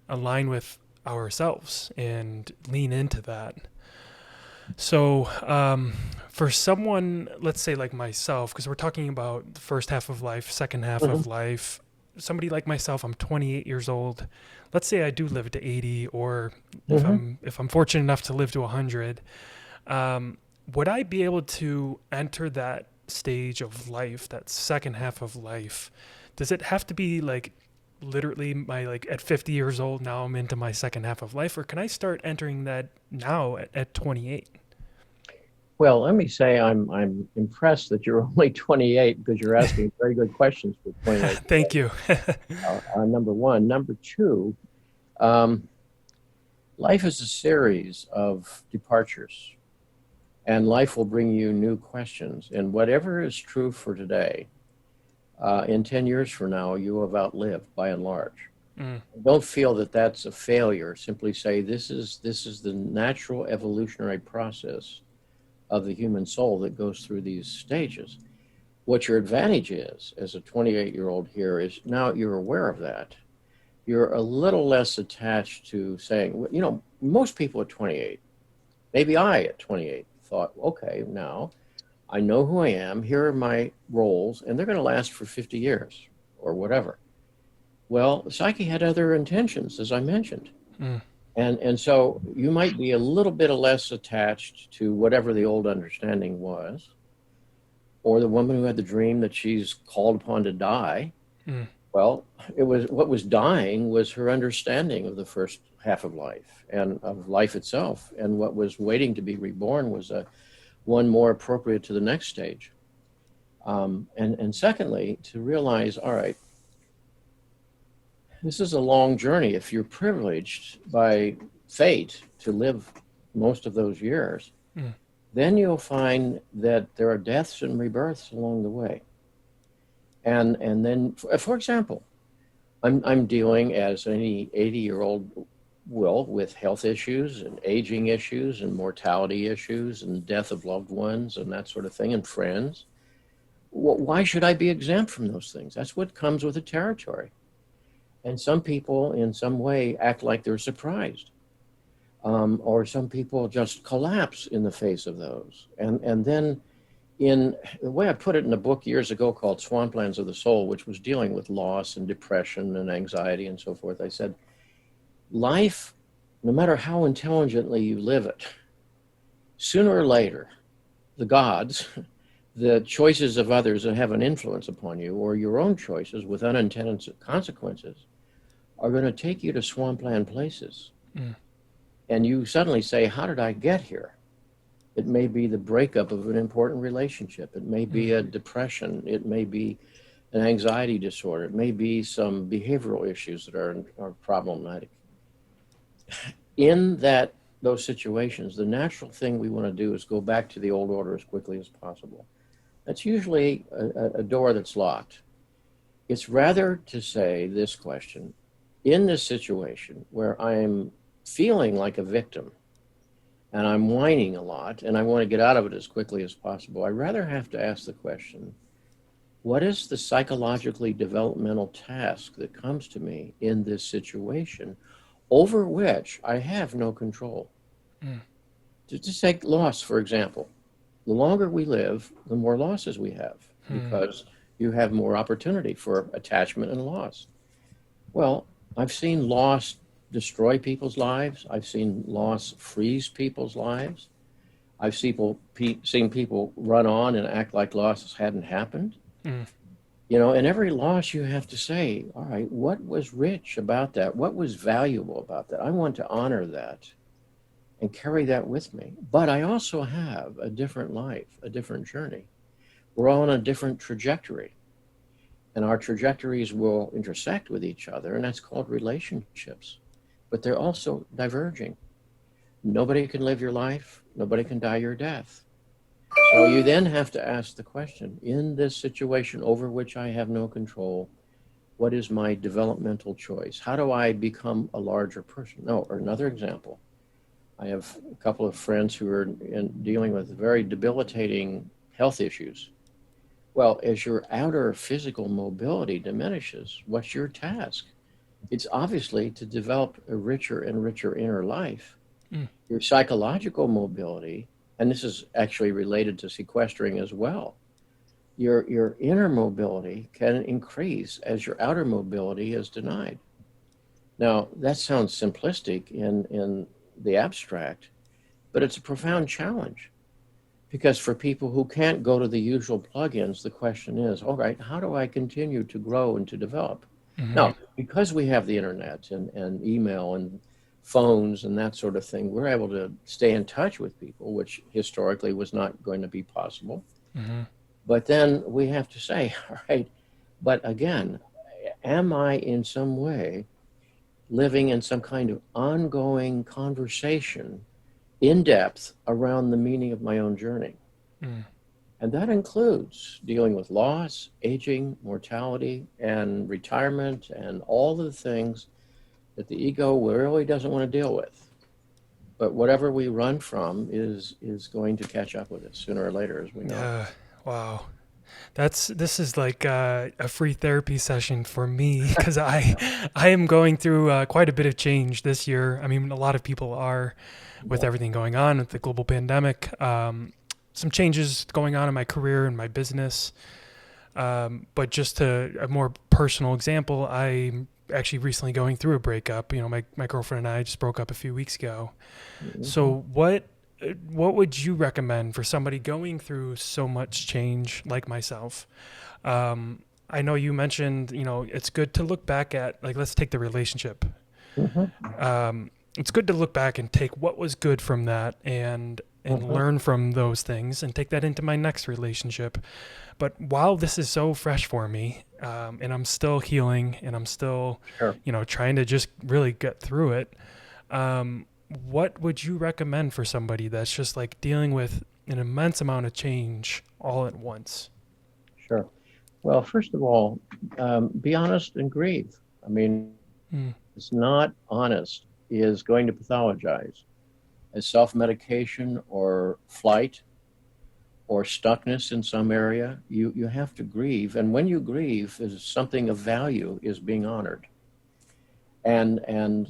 align with ourselves and lean into that. So for someone, let's say like myself, because we're talking about the first half of life, second half of life, somebody like myself, I'm 28 years old. Let's say I do live to 80, or if I'm fortunate enough to live to 100, would I be able to enter that stage of life, that second half of life? Does it have to be like literally at 50 years old, now I'm into my second half of life, or can I start entering that now at 28? Well, let me say I'm impressed that you're only 28, because you're asking very good questions for 28. Thank you. Number one. Number two, life is a series of departures, and life will bring you new questions. And whatever is true for today, in 10 years from now, you have outlived by and large. Don't feel that that's a failure. Simply say this is the natural evolutionary process of the human soul that goes through these stages. What your advantage is as a 28-year-old here is now you're aware of that. You're a little less attached to saying, most people at 28, maybe I at 28 thought, okay, now I know who I am, here are my roles, and they're going to last for 50 years or whatever. Well, psyche had other intentions, as I mentioned. Mm. And so you might be a little bit less attached to whatever the old understanding was, or the woman who had the dream that she's called upon to die. Mm. Well, it was what was dying was her understanding of the first half of life and of life itself. And what was waiting to be reborn was one more appropriate to the next stage. And secondly, to realize, all right, this is a long journey. If you're privileged by fate to live most of those years, then you'll find that there are deaths and rebirths along the way. And then, for example, I'm dealing, as any 80-year-old will, with health issues and aging issues and mortality issues and death of loved ones and that sort of thing, and friends. Why should I be exempt from those things? That's what comes with the territory. And some people, in some way, act like they're surprised. Or some people just collapse in the face of those. And then, in the way I put it in a book years ago called Swamplands of the Soul, which was dealing with loss and depression and anxiety and so forth, I said, life, no matter how intelligently you live it, sooner or later, the gods, the choices of others that have an influence upon you, or your own choices with unintended consequences, are going to take you to swampland places. And you suddenly say, how did I get here? It may be the breakup of an important relationship. It may be a depression. It may be an anxiety disorder. It may be some behavioral issues that are problematic. In those situations, the natural thing we want to do is go back to the old order as quickly as possible. That's usually a door that's locked. It's rather to say this question: in this situation where I'm feeling like a victim and I'm whining a lot and I want to get out of it as quickly as possible, I'd rather have to ask the question, what is the psychologically developmental task that comes to me in this situation over which I have no control? To take loss, for example. The longer we live, the more losses we have, because you have more opportunity for attachment and loss. Well, I've seen loss destroy people's lives. I've seen loss freeze people's lives. I've seen people run on and act like losses hadn't happened. You know, and every loss you have to say, all right, what was rich about that? What was valuable about that? I want to honor that and carry that with me. But I also have a different life, a different journey. We're all on a different trajectory. And our trajectories will intersect with each other, and that's called relationships. But they're also diverging. Nobody can live your life. Nobody can die your death. So you then have to ask the question, in this situation over which I have no control, what is my developmental choice? How do I become a larger person? No, or another example. I have a couple of friends who are dealing with very debilitating health issues. Well, as your outer physical mobility diminishes, what's your task? It's obviously to develop a richer and richer inner life. Your psychological mobility, and this is actually related to sequestering as well, your inner mobility can increase as your outer mobility is denied. Now, that sounds simplistic in the abstract, but it's a profound challenge. Because for people who can't go to the usual plugins, the question is, all right, how do I continue to grow and to develop? Now, because we have the internet and email and phones and that sort of thing, we're able to stay in touch with people, which historically was not going to be possible. But then we have to say, all right, but again, am I in some way living in some kind of ongoing conversation in depth around the meaning of my own journey? And that includes dealing with loss, aging, mortality, and retirement, and all the things that the ego really doesn't want to deal with. But whatever we run from is going to catch up with us sooner or later, as we know. Wow. This is like a free therapy session for me, because I am going through quite a bit of change this year. I mean, a lot of people are, with everything going on with the global pandemic. Some changes going on in my career and my business. But just to a more personal example, I'm actually recently going through a breakup. My girlfriend and I just broke up a few weeks ago. Mhm. So what would you recommend for somebody going through so much change like myself? I know you mentioned, it's good to look back at, like, let's take the relationship. Mhm. It's good to look back and take what was good from that and Mhm. learn from those things and take that into my next relationship. But while this is so fresh for me, and I'm still healing and I'm still, Sure. trying to just really get through it, what would you recommend for somebody that's just like dealing with an immense amount of change all at once? Sure. Well, first of all, be honest and grieve. I mean, Mm, it's not honest is going to pathologize as self-medication or flight or stuckness in some area. You have to grieve, and when you grieve, is something of value is being honored, and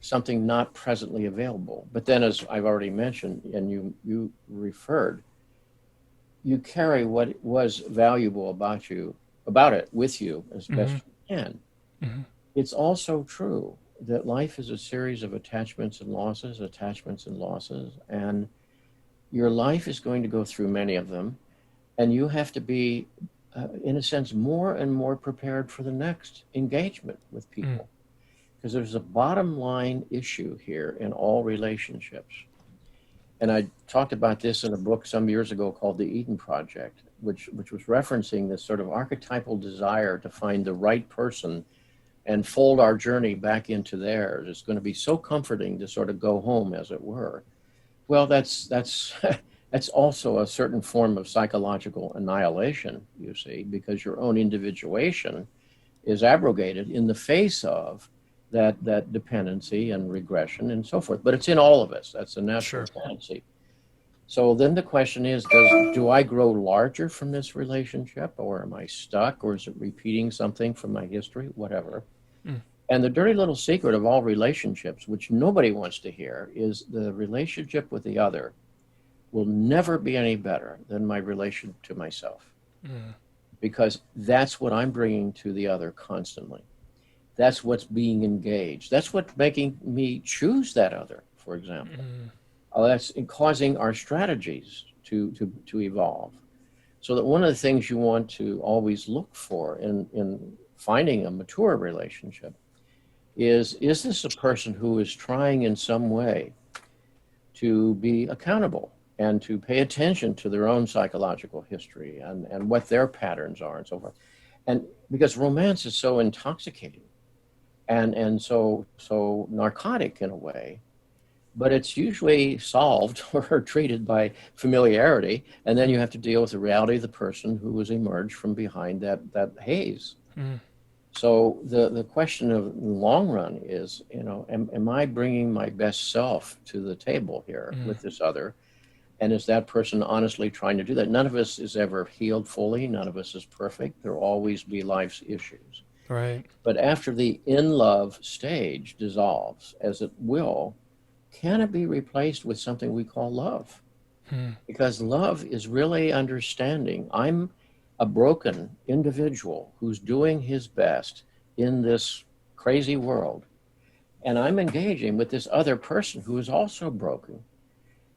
something not presently available. But then, as I've already mentioned, and you referred, you carry what was valuable about it with you as mm-hmm, best you can. mm-hmm, It's also true that life is a series of attachments and losses, and your life is going to go through many of them, and you have to be, in a sense, more and more prepared for the next engagement with mm, people. Because there's a bottom line issue here in all relationships. And I talked about this in a book some years ago called The Eden Project, which was referencing this sort of archetypal desire to find the right person and fold our journey back into theirs. It's going to be so comforting to sort of go home, as it were. Well, that's that's also a certain form of psychological annihilation, you see, because your own individuation is abrogated in the face of that dependency and regression and so forth. But it's in all of us. That's a natural sure. tendency. So then the question is, do I grow larger from this relationship, or am I stuck, or is it repeating something from my history, whatever? Mm, And the dirty little secret of all relationships, which nobody wants to hear, is the relationship with the other will never be any better than my relation to myself, mm, because that's what I'm bringing to the other constantly. That's what's being engaged. That's what's making me choose that other, for example. mm, That's causing our strategies to evolve. So that one of the things you want to always look for in finding a mature relationship is this a person who is trying in some way to be accountable and to pay attention to their own psychological history and what their patterns are and so forth. And because romance is so intoxicating and so narcotic in a way, but it's usually solved or treated by familiarity, and then you have to deal with the reality of the person who has emerged from behind that haze. mm, So the question of the long run is, am I bringing my best self to the table here mm, with this other? And is that person honestly trying to do that? None of us is ever healed fully. None of us is perfect. There will always be life's issues. right. But after the in love stage dissolves, as it will, can it be replaced with something we call love? Mm, Because love is really understanding. I'm a broken individual who's doing his best in this crazy world. And I'm engaging with this other person who is also broken.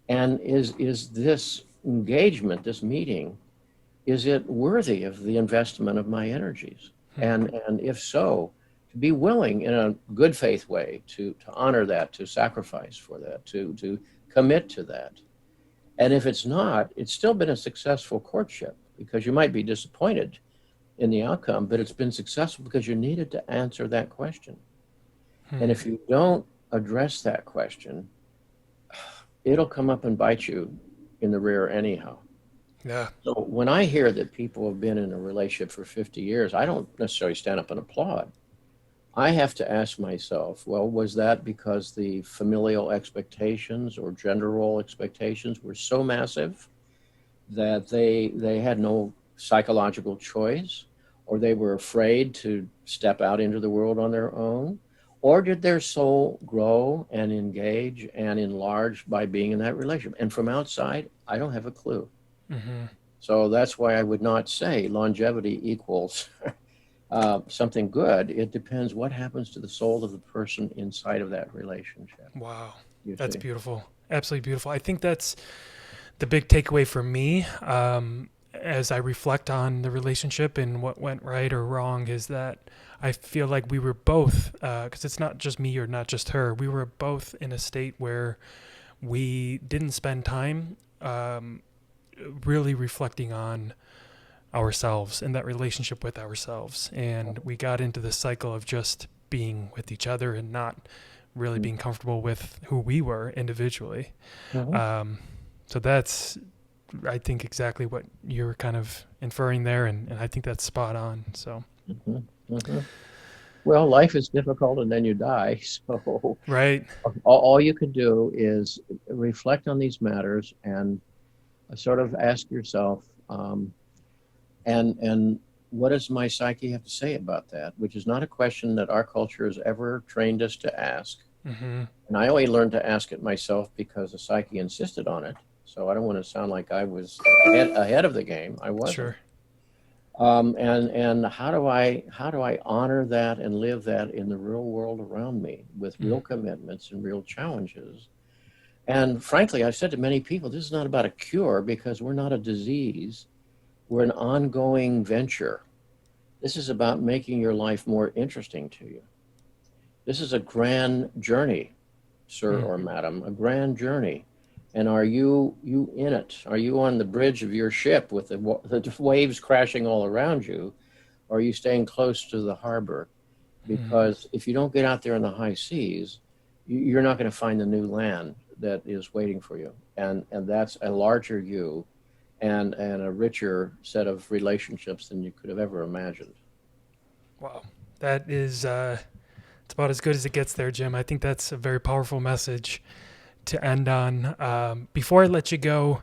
And is this engagement, this meeting, is it worthy of the investment of my energies? mm, And if so, to be willing in a good faith way to honor that, to sacrifice for that, to commit to that. And if it's not, it's still been a successful courtship because you might be disappointed in the outcome, but it's been successful because you needed to answer that question. And mm, if you don't address that question, it'll come up and bite you in the rear anyhow. yeah. So when I hear that people have been in a relationship for 50 years, I don't necessarily stand up and applaud. I have to ask myself, well, was that because the familial expectations or gender role expectations were so massive that they had no psychological choice, or they were afraid to step out into the world on their own? Or did their soul grow and engage and enlarge by being in that relationship? And from outside, I don't have a clue. Mm-hmm. So that's why I would not say longevity equals something good. It depends what happens to the soul of the person inside of that relationship, Wow. you That's see. beautiful. Absolutely beautiful. I think that's the big takeaway for me, as I reflect on the relationship and what went right or wrong, is that I feel like we were both, because it's not just me or not just her, we were both in a state where we didn't spend time really reflecting on ourselves and that relationship with ourselves. And we got into this cycle of just being with each other and not really being comfortable with who we were individually. Mhm. So that's, I think, exactly what you're kind of inferring there. And I think that's spot on. So, Mhm. Mhm. Well, life is difficult and then you die. So right. all you can do is reflect on these matters and sort of ask yourself, and what does my psyche have to say about that? Which is not a question that our culture has ever trained us to ask. Mm-hmm. And I only learned to ask it myself because the psyche insisted on it. So I don't want to sound like I was ahead of the game. I wasn't. Sure. And how do I honor that and live that in the real world around me with Mm. real commitments and real challenges? And frankly, I've said to many people, this is not about a cure because we're not a disease. We're an ongoing venture. This is about making your life more interesting to you. This is a grand journey, sir Mm. or madam, a grand journey. And are you in it? Are you on the bridge of your ship with the waves crashing all around you? Or are you staying close to the harbor? Mm. Because if you don't get out there in the high seas, you're not going to find the new land that is waiting for you. And that's a larger you and a richer set of relationships than you could have ever imagined. Wow. That is, it's about as good as it gets there, Jim. I think that's a very powerful message to end on. Before I let you go,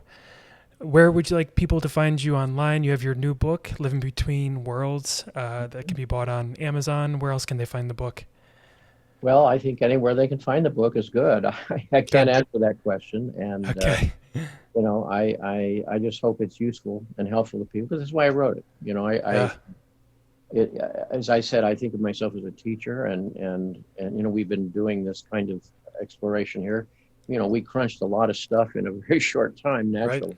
where would you like people to find you online? You have your new book, Living Between Worlds, that can be bought on Amazon. Where else can they find the book? Well, I think anywhere they can find the book is good. I can't Good. answer that question. And, Okay. I just hope it's useful and helpful to people because that's why I wrote it. Yeah. It, as I said, I think of myself as a teacher, and we've been doing this kind of exploration here. We crunched a lot of stuff in a very short time, Right. naturally.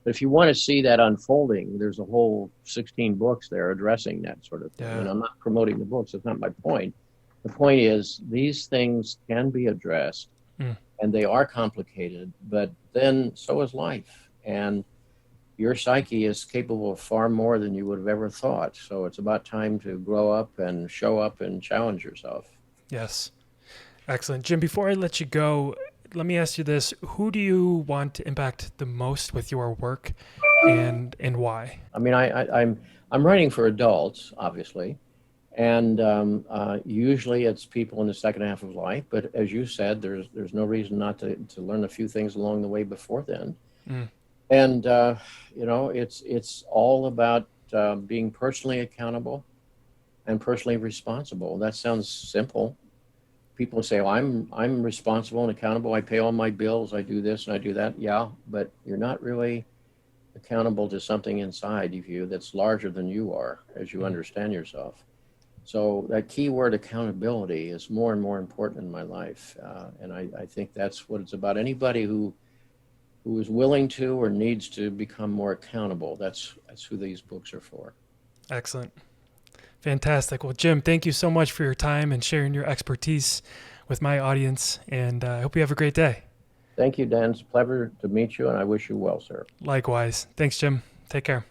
But if you want to see that unfolding, there's a whole 16 books there addressing that sort of thing. Yeah. I'm not promoting the books. That's not my point. The point is these things can be addressed, Mm. and they are complicated, but then so is life. And your psyche is capable of far more than you would have ever thought. So it's about time to grow up and show up and challenge yourself. Yes. Excellent. Jim, before I let you go, let me ask you this. Who do you want to impact the most with your work and why? I mean, I'm writing for adults, obviously, and usually it's people in the second half of life. But as you said, there's no reason not to learn a few things along the way before then. Mm. And it's all about being personally accountable and personally responsible. That sounds simple. People say, "Well, I'm responsible and accountable. I pay all my bills. I do this and I do that." Yeah, but you're not really accountable to something inside of you that's larger than you are as you Mm. understand yourself. So that key word accountability is more and more important in my life, and I think that's what it's about. Anybody who is willing to or needs to become more accountable. That's who these books are for. Excellent. Fantastic. Well, Jim, thank you so much for your time and sharing your expertise with my audience. And I hope you have a great day. Thank you, Dan. It's a pleasure to meet you, and I wish you well, sir. Likewise. Thanks, Jim. Take care.